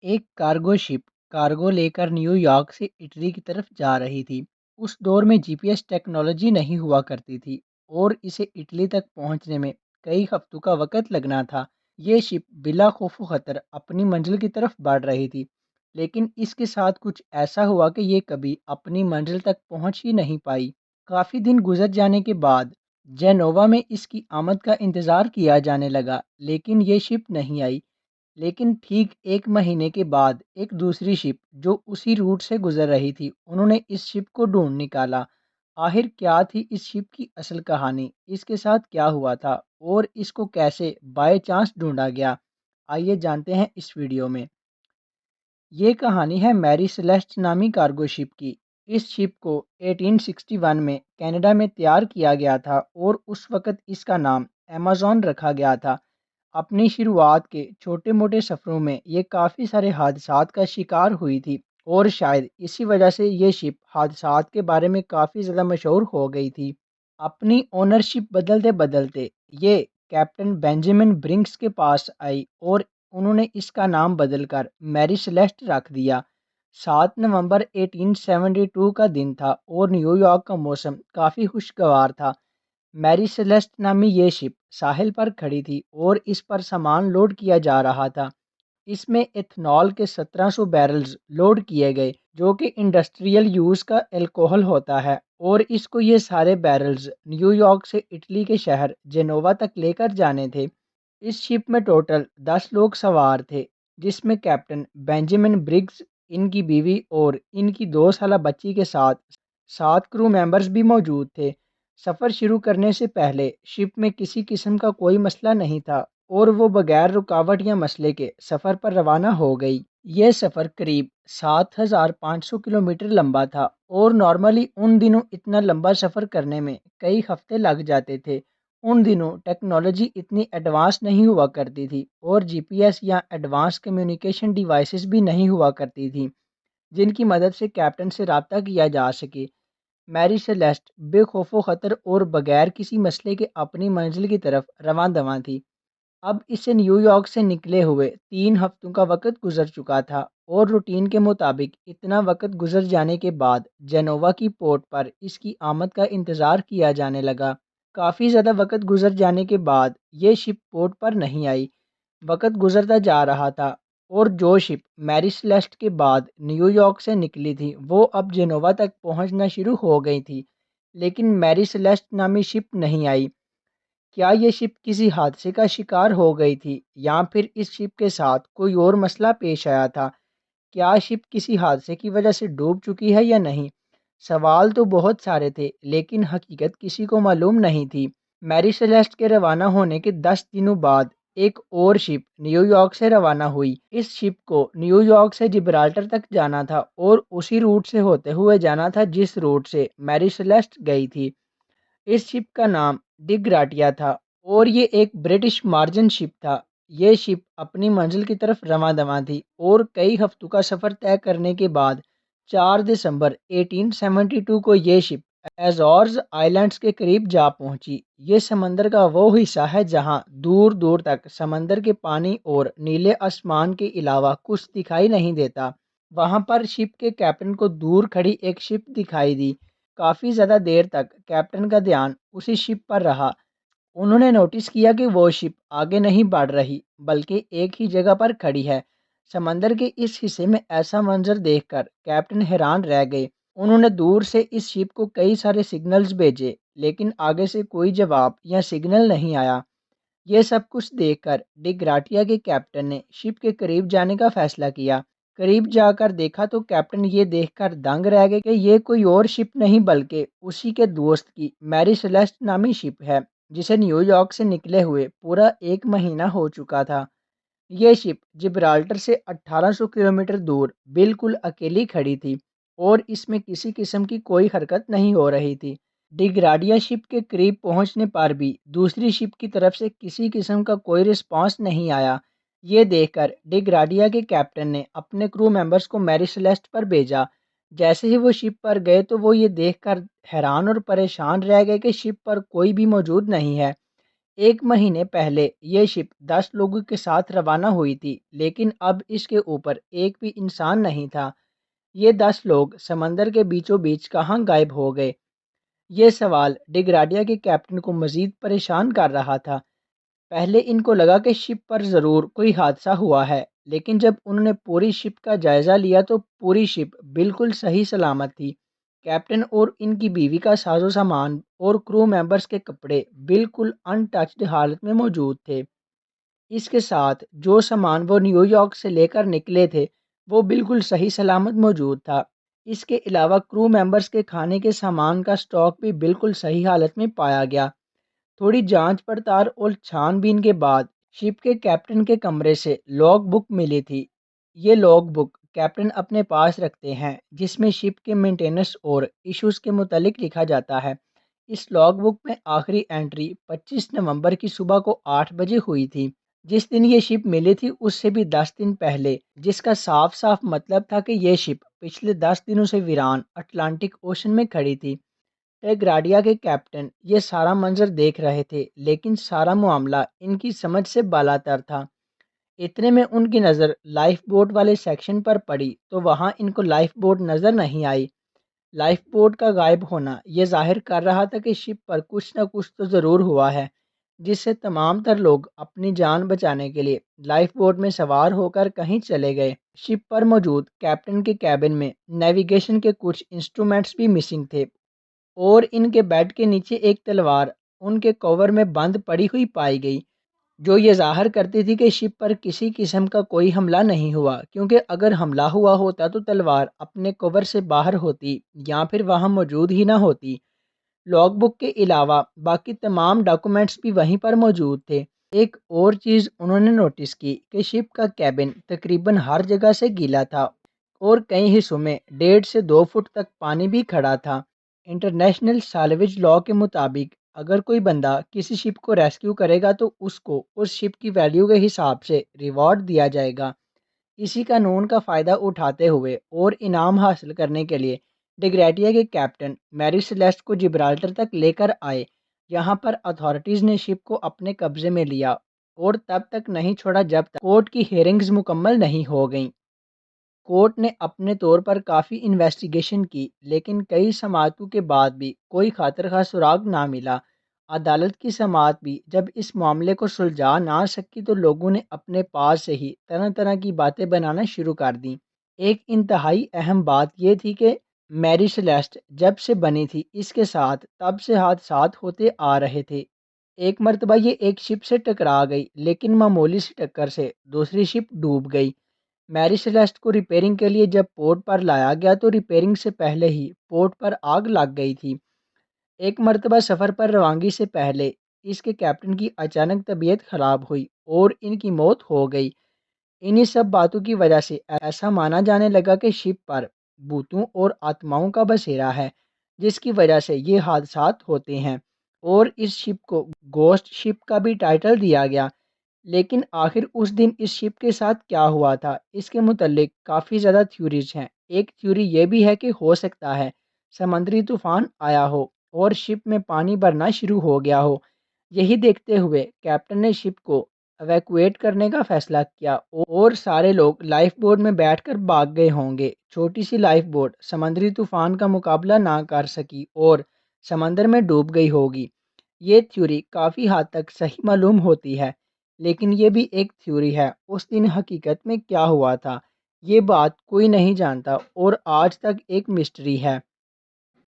ایک کارگو شپ کارگو لے کر نیو یارک سے اٹلی کی طرف جا رہی تھی۔ اس دور میں جی پی ایس ٹیکنالوجی نہیں ہوا کرتی تھی اور اسے اٹلی تک پہنچنے میں کئی ہفتوں کا وقت لگنا تھا۔ یہ شپ بلا خوف و خطر اپنی منزل کی طرف بڑھ رہی تھی، لیکن اس کے ساتھ کچھ ایسا ہوا کہ یہ کبھی اپنی منزل تک پہنچ ہی نہیں پائی۔ کافی دن گزر جانے کے بعد جینووا میں اس کی آمد کا انتظار کیا جانے لگا، لیکن یہ شپ نہیں آئی۔ لیکن ٹھیک ایک مہینے کے بعد ایک دوسری شپ جو اسی روٹ سے گزر رہی تھی، انہوں نے اس شپ کو ڈھونڈ نکالا۔ آخر کیا تھی اس شپ کی اصل کہانی، اس کے ساتھ کیا ہوا تھا اور اس کو کیسے بائی چانس ڈھونڈا گیا، آئیے جانتے ہیں اس ویڈیو میں۔ یہ کہانی ہے میری سیلیسٹ نامی کارگو شپ کی۔ اس شپ کو 1861 میں کینیڈا میں تیار کیا گیا تھا اور اس وقت اس کا نام ایمیزون رکھا گیا تھا۔ اپنی شروعات کے چھوٹے موٹے سفروں میں یہ کافی سارے حادثات کا شکار ہوئی تھی اور شاید اسی وجہ سے یہ شپ حادثات کے بارے میں کافی زیادہ مشہور ہو گئی تھی۔ اپنی اونرشپ بدلتے بدلتے یہ کیپٹن بینجامن برنکس کے پاس آئی اور انہوں نے اس کا نام بدل کر میری سیلیسٹ رکھ دیا۔ 7 نومبر 1872 کا دن تھا اور نیو یارک کا موسم کافی خوشگوار تھا۔ میری سیلیسٹ نامی یہ شپ ساحل پر کھڑی تھی اور اس پر سامان لوڈ کیا جا رہا تھا۔ اس میں ایتھنال کے 1700 بیرلز لوڈ کیے گئے، جو کہ انڈسٹریل یوز کا الکوہل ہوتا ہے، اور اس کو یہ سارے بیرلز نیو یارک سے اٹلی کے شہر جینووا تک لے کر جانے تھے۔ اس شپ میں ٹوٹل 10 لوگ سوار تھے، جس میں کیپٹن بینجامن برگس، ان کی بیوی اور ان کی 2 سالہ بچی کے ساتھ 7 کرو ممبرز بھی موجود تھے۔ سفر شروع کرنے سے پہلے شپ میں کسی قسم کا کوئی مسئلہ نہیں تھا اور وہ بغیر رکاوٹ یا مسئلے کے سفر پر روانہ ہو گئی۔ یہ سفر قریب 7500 کلومیٹر لمبا تھا اور نارملی ان دنوں اتنا لمبا سفر کرنے میں کئی ہفتے لگ جاتے تھے۔ ان دنوں ٹیکنالوجی اتنی ایڈوانس نہیں ہوا کرتی تھی اور جی پی ایس یا ایڈوانس کمیونیکیشن ڈیوائسز بھی نہیں ہوا کرتی تھیں جن کی مدد سے کیپٹن سے رابطہ کیا جا سکے۔ میری سیلیسٹ بے خوف و خطر اور بغیر کسی مسئلے کے اپنی منزل کی طرف رواں دواں تھی۔ اب اسے نیو یارک سے نکلے ہوئے 3 ہفتوں کا وقت گزر چکا تھا اور روٹین کے مطابق اتنا وقت گزر جانے کے بعد جینووا کی پورٹ پر اس کی آمد کا انتظار کیا جانے لگا۔ کافی زیادہ وقت گزر جانے کے بعد یہ شپ پورٹ پر نہیں آئی۔ وقت گزرتا جا رہا تھا اور جو شپ میری سیلیسٹ کے بعد نیو یارک سے نکلی تھی وہ اب جینووا تک پہنچنا شروع ہو گئی تھی، لیکن میری سیلیسٹ نامی شپ نہیں آئی۔ کیا یہ شپ کسی حادثے کا شکار ہو گئی تھی یا پھر اس شپ کے ساتھ کوئی اور مسئلہ پیش آیا تھا؟ کیا شپ کسی حادثے کی وجہ سے ڈوب چکی ہے یا نہیں؟ سوال تو بہت سارے تھے، لیکن حقیقت کسی کو معلوم نہیں تھی۔ میری سیلیسٹ کے روانہ ہونے کے 10 دنوں بعد ایک اور شپ نیو یارک سے روانہ ہوئی۔ اس شپ کو نیو یارک سے جبرالٹر تک جانا تھا اور اسی روٹ سے ہوتے ہوئے جانا تھا جس روٹ سے میری سیلیسٹ گئی تھی۔ اس شپ کا نام ڈگ گراٹیا تھا اور یہ ایک برٹش مارجن شپ تھا۔ یہ شپ اپنی منزل کی طرف رواں دواں تھی اور کئی ہفتوں کا سفر طے کرنے کے بعد 4 دسمبر 1872 کو یہ شپ ایزورز آئلینڈز کے قریب جا پہنچی۔ یہ سمندر کا وہ حصہ ہے جہاں دور دور تک سمندر کے پانی اور نیلے آسمان کے علاوہ کچھ دکھائی نہیں دیتا۔ وہاں پر شپ کے کیپٹن کو دور کھڑی ایک شپ دکھائی دی۔ کافی زیادہ دیر تک کیپٹن کا دھیان اسی شپ پر رہا۔ انہوں نے نوٹس کیا کہ وہ شپ آگے نہیں بڑھ رہی بلکہ ایک ہی جگہ پر کھڑی ہے۔ سمندر کے اس حصے میں ایسا منظر دیکھ کر کیپٹن حیران رہ گئے۔ انہوں نے دور سے اس شپ کو کئی سارے سگنلز بھیجے، لیکن آگے سے کوئی جواب یا سگنل نہیں آیا۔ یہ سب کچھ دیکھ کر ڈگ گراٹیا کے کیپٹن نے شپ کے قریب جانے کا فیصلہ کیا۔ قریب جا کر دیکھا تو کیپٹن یہ دیکھ کر دنگ رہ گئے کہ یہ کوئی اور شپ نہیں بلکہ اسی کے دوست کی میری سیلیسٹ نامی شپ ہے، جسے نیو یارک سے نکلے ہوئے پورا 1 مہینہ ہو چکا تھا۔ یہ شپ جبرالٹر سے 1800 کلومیٹر دور بالکل اکیلی کھڑی تھی اور اس میں کسی قسم کی کوئی حرکت نہیں ہو رہی تھی۔ ڈگ گراٹیا شپ کے قریب پہنچنے پر بھی دوسری شپ کی طرف سے کسی قسم کا کوئی رسپانس نہیں آیا۔ یہ دیکھ کر ڈگ گراٹیا کے کیپٹن نے اپنے کرو ممبرز کو میری سیلیسٹ پر بھیجا۔ جیسے ہی وہ شپ پر گئے تو وہ یہ دیکھ کر حیران اور پریشان رہ گئے کہ شپ پر کوئی بھی موجود نہیں ہے۔ ایک مہینے پہلے یہ شپ 10 لوگوں کے ساتھ روانہ ہوئی تھی، لیکن اب اس کے اوپر ایک بھی انسان نہیں تھا۔ یہ 10 لوگ سمندر کے بیچوں بیچ کہاں غائب ہو گئے؟ یہ سوال ڈگراڈیا کے کیپٹن کو مزید پریشان کر رہا تھا۔ پہلے ان کو لگا کہ شپ پر ضرور کوئی حادثہ ہوا ہے، لیکن جب انہوں نے پوری شپ کا جائزہ لیا تو پوری شپ بالکل صحیح سلامت تھی۔ کیپٹن اور ان کی بیوی کا ساز و سامان اور کرو ممبرز کے کپڑے بالکل ان ٹچڈ حالت میں موجود تھے۔ اس کے ساتھ جو سامان وہ نیو یارک سے لے کر نکلے تھے وہ بالکل صحیح سلامت موجود تھا۔ اس کے علاوہ کرو ممبرز کے کھانے کے سامان کا سٹاک بھی بالکل صحیح حالت میں پایا گیا۔ تھوڑی جانچ پڑتال اور چھان بین کے بعد شپ کے کیپٹن کے کمرے سے لاگ بک ملی تھی۔ یہ لاگ بک کیپٹن اپنے پاس رکھتے ہیں، جس میں شپ کے مینٹیننس اور ایشوز کے متعلق لکھا جاتا ہے۔ اس لاگ بک میں آخری انٹری 25 نومبر کی صبح کو 8 بجے ہوئی تھی۔ جس دن یہ شپ ملی تھی اس سے بھی 10 دن پہلے، جس کا صاف صاف مطلب تھا کہ یہ شپ پچھلے 10 دنوں سے ویران اٹلانٹک اوشن میں کھڑی تھی۔ ٹیگراڈیا کے کیپٹن یہ سارا منظر دیکھ رہے تھے، لیکن سارا معاملہ ان کی سمجھ سے بالاتر تھا۔ اتنے میں ان کی نظر لائف بوٹ والے سیکشن پر پڑی تو وہاں ان کو لائف بوٹ نظر نہیں آئی۔ لائف بوٹ کا غائب ہونا یہ ظاہر کر رہا تھا کہ شپ پر کچھ نہ کچھ تو ضرور ہوا ہے، جس سے تمام تر لوگ اپنی جان بچانے کے لیے لائف بوٹ میں سوار ہو کر کہیں چلے گئے۔ شپ پر موجود کیپٹن کے کیبن میں نیویگیشن کے کچھ انسٹرومنٹس بھی مسنگ تھے، اور ان کے بیڈ کے نیچے ایک تلوار ان کے کور میں بند پڑی ہوئی پائی گئی، جو یہ ظاہر کرتی تھی کہ شپ پر کسی قسم کا کوئی حملہ نہیں ہوا، کیونکہ اگر حملہ ہوا ہوتا تو تلوار اپنے کور سے باہر ہوتی یا پھر وہاں موجود ہی نہ ہوتی۔ لاگ بک کے علاوہ باقی تمام ڈاکومنٹس بھی وہیں پر موجود تھے۔ ایک اور چیز انہوں نے نوٹس کی کہ شپ کا کیبن تقریباً ہر جگہ سے گیلا تھا اور کئی حصوں میں 1.5 سے 2 فٹ تک پانی بھی کھڑا تھا۔ انٹرنیشنل سالویج لاء کے مطابق اگر کوئی بندہ کسی شپ کو ریسکیو کرے گا تو اس کو اس شپ کی ویلیو کے حساب سے ریوارڈ دیا جائے گا۔ اسی قانون کا فائدہ اٹھاتے ہوئے اور انعام حاصل کرنے کے لیے ڈگریڈیا کے کیپٹن میری سیلیسٹ کو جبرالٹر تک لے کر آئے، جہاں پر اتھارٹیز نے شپ کو اپنے قبضے میں لیا اور تب تک نہیں چھوڑا جب تک کورٹ کی ہیئرنگز مکمل نہیں ہو گئیں۔ کورٹ نے اپنے طور پر کافی انویسٹیگیشن کی، لیکن کئی سماعتوں کے بعد بھی کوئی خاطر خواہ سراغ نہ ملا۔ عدالت کی سماعت بھی جب اس معاملے کو سلجھا نہ سکی تو لوگوں نے اپنے پاس سے ہی طرح طرح کی باتیں بنانا شروع کر دیں۔ ایک انتہائی اہم بات یہ تھی کہ میری سیلیسٹ جب سے بنی تھی اس کے ساتھ تب سے حادثات ہوتے آ رہے تھے۔ ایک مرتبہ یہ ایک شپ سے ٹکرا گئی، لیکن معمولی سی ٹکر سے دوسری شپ ڈوب گئی۔ میری سیلیسٹ کو ریپیئرنگ کے لیے جب پورٹ پر لایا گیا تو ریپیئرنگ سے پہلے ہی پورٹ پر آگ لگ گئی تھی۔ ایک مرتبہ سفر پر روانگی سے پہلے اس کے کیپٹن کی اچانک طبیعت خراب ہوئی اور ان کی موت ہو گئی۔ انہی سب باتوں کی وجہ سے ایسا مانا جانے لگا کہ شپ پر بھوتوں اور آتماؤں کا بسیرا ہے، جس کی وجہ سے یہ حادثات ہوتے ہیں، اور اس شپ کو گوسٹ شپ کا بھی ٹائٹل دیا گیا۔ لیکن آخر اس دن اس شپ کے ساتھ کیا ہوا تھا، اس کے متعلق کافی زیادہ تھیوریز ہیں۔ ایک تھیوری یہ بھی ہے کہ ہو سکتا ہے سمندری طوفان آیا ہو اور شپ میں پانی بھرنا شروع ہو گیا ہو۔ یہی دیکھتے ہوئے کیپٹن نے شپ کو ایویکویٹ کرنے کا فیصلہ کیا اور سارے لوگ لائف بوٹ میں بیٹھ کر بھاگ گئے ہوں گے۔ چھوٹی سی لائف بوٹ سمندری طوفان کا مقابلہ نہ کر سکی اور سمندر میں ڈوب گئی ہوگی۔ یہ تھیوری کافی حد تک صحیح معلوم ہوتی ہے، لیکن یہ بھی ایک تھیوری ہے۔ اس دن حقیقت میں کیا ہوا تھا یہ بات کوئی نہیں جانتا اور آج تک ایک مسٹری ہے۔